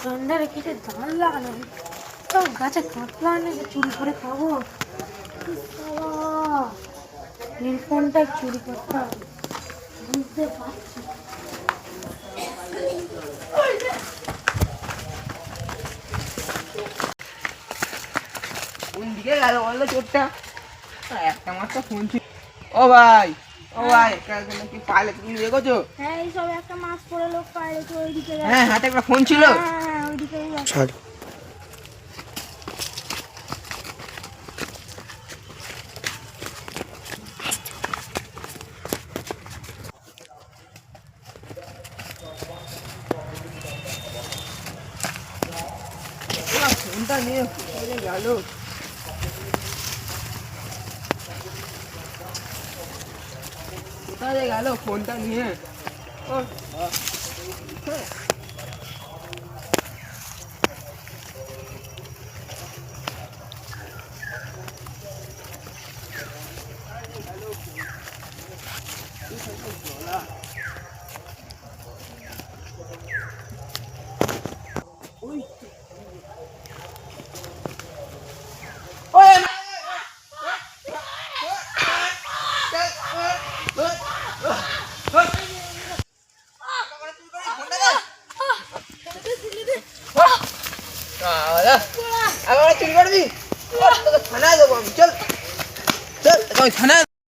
ঠান্ডা রেখেছে ধান লাগানো তো গাছে কাঁতলা এনেছে চুরি করে খাবো। ফোনটা চুরি করতে হবে বুঝতে পারছি। কোন দিকে গেল বললো চোরটা? একটা মাত্র ফোন ছিল। ও ভাই, ও ভাই, কি পাইলে তুমি দেখেছো? হ্যাঁ এই সব একটা মাছ পড়ে লোক পাইলে তো ওইদিকে হ্যাঁ, হাতে একটা ফোন ছিল। হ্যাঁ ওইদিকে ফোনটা নিয়ে কোথায় গেল? কোথায় গেল ফোনটা নিয়ে? চুরি করবি? থানায় দেবো আমি। চল চল, থানায়।